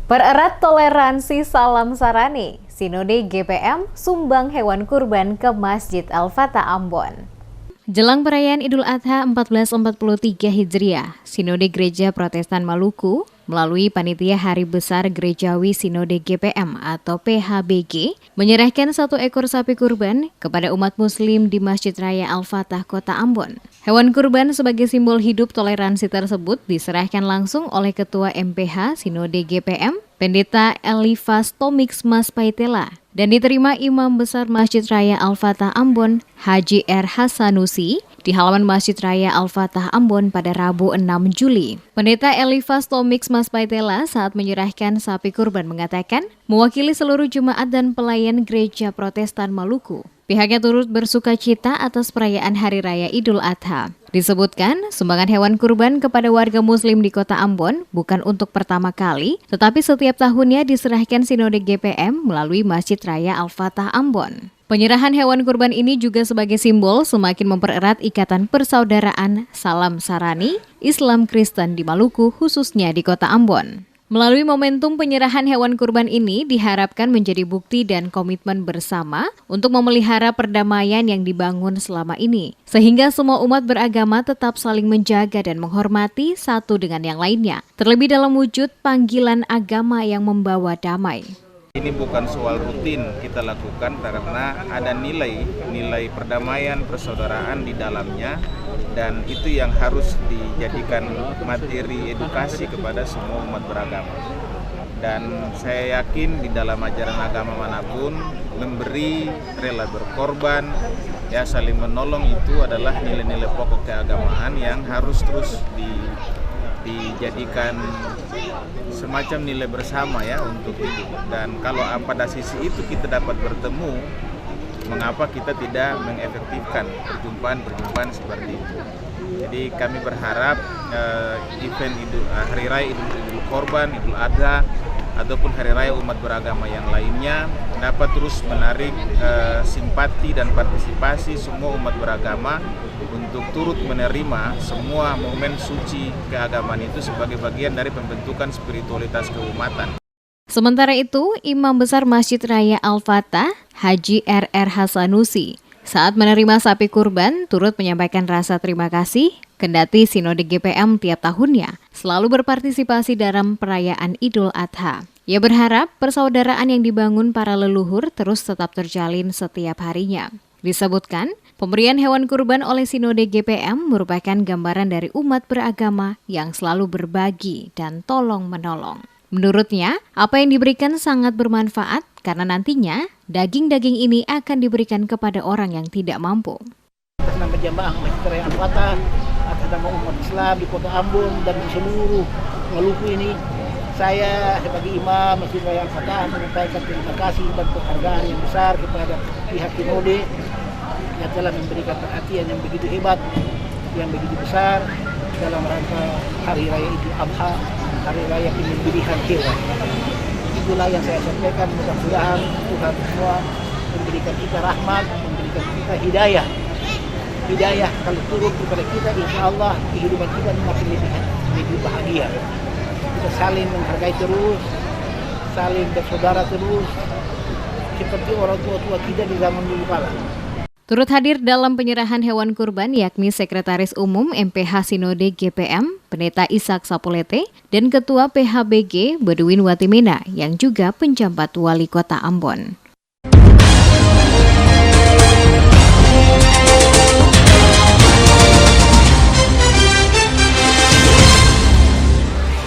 Pererat toleransi Salam Sarani, Sinode GPM sumbang hewan kurban ke Masjid Al-Fatah Ambon. Jelang perayaan Idul Adha 1443 Hijriah, Sinode Gereja Protestan Maluku melalui Panitia Hari Besar Gerejawi Sinode GPM atau PHBG menyerahkan 1 ekor sapi kurban kepada umat muslim di Masjid Raya Al-Fatah Kota Ambon. Hewan kurban sebagai simbol hidup toleransi tersebut diserahkan langsung oleh Ketua MPH Sinode GPM, Pendeta Elifas Tomix Mas Paitela, dan diterima Imam Besar Masjid Raya Al-Fatah Ambon, Haji R. Hasanusi, di halaman Masjid Raya Al-Fatah Ambon pada Rabu 6 Juli. Pendeta Elifas Tomix Mas Paitela saat menyerahkan sapi kurban mengatakan, mewakili seluruh jemaat dan pelayan Gereja Protestan Maluku, pihaknya turut bersuka cita atas perayaan Hari Raya Idul Adha. Disebutkan, sumbangan hewan kurban kepada warga muslim di Kota Ambon bukan untuk pertama kali, tetapi setiap tahunnya diserahkan Sinode GPM melalui Masjid Raya Al-Fatah Ambon. Penyerahan hewan kurban ini juga sebagai simbol semakin mempererat ikatan persaudaraan Salam Sarani Islam Kristen di Maluku, khususnya di Kota Ambon. Melalui momentum penyerahan hewan kurban ini diharapkan menjadi bukti dan komitmen bersama untuk memelihara perdamaian yang dibangun selama ini, sehingga semua umat beragama tetap saling menjaga dan menghormati satu dengan yang lainnya, terlebih dalam wujud panggilan agama yang membawa damai. Ini bukan soal rutin kita lakukan karena ada nilai perdamaian, persaudaraan di dalamnya, dan itu yang harus dijadikan materi edukasi kepada semua umat beragama. Dan saya yakin di dalam ajaran agama manapun, memberi, rela berkorban, ya saling menolong itu adalah nilai-nilai pokok keagamaan yang harus terus dijadikan semacam nilai bersama ya untuk hidup. Dan kalau pada sisi itu kita dapat bertemu, mengapa kita tidak mengefektifkan perjumpaan seperti itu. Jadi kami berharap event Hari Raya Idul Korban, Idul Adha, ataupun Hari Raya umat beragama yang lainnya dapat terus menarik simpati dan partisipasi semua umat beragama untuk turut menerima semua momen suci keagamaan itu sebagai bagian dari pembentukan spiritualitas keumatan. Sementara itu, Imam Besar Masjid Raya Al-Fatah, Haji R. Hasanusi, saat menerima sapi kurban turut menyampaikan rasa terima kasih, kendati Sinode GPM tiap tahunnya selalu berpartisipasi dalam perayaan Idul Adha. Ia berharap persaudaraan yang dibangun para leluhur terus tetap terjalin setiap harinya. Disebutkan, pemberian hewan kurban oleh Sinode GPM merupakan gambaran dari umat beragama yang selalu berbagi dan tolong-menolong. Menurutnya, apa yang diberikan sangat bermanfaat karena nantinya daging-daging ini akan diberikan kepada orang yang tidak mampu. Atas nama jamaah Masjid Raya Al-Fatah, atas nama umat Islam di Kota Ambon dan di seluruh Maluku ini, saya sebagai imam Masjid Raya Al-Fatah menyampaikan terima kasih dan penghargaan yang besar kepada pihak Sinode yang telah memberikan perhatian yang begitu hebat, yang begitu besar dalam rangka Hari Raya Idul Adha, Hari Raya penyembelihan hewan. Itulah yang saya sampaikan, mudah-mudahan Tuhan semua memberikan kita rahmat, memberikan kita hidayah. Hidayah kalau turun kepada kita, insya Allah kehidupan kita makin lebih bahagia. Kita saling menghargai terus, saling bersaudara terus, seperti orang tua-tua kita di zaman dulu kala. Turut hadir dalam penyerahan hewan kurban yakni Sekretaris Umum MPH Sinode GPM, Pendeta Ishak Sapulete, dan Ketua PHBG Beduin Watimena yang juga penjabat Wali Kota Ambon.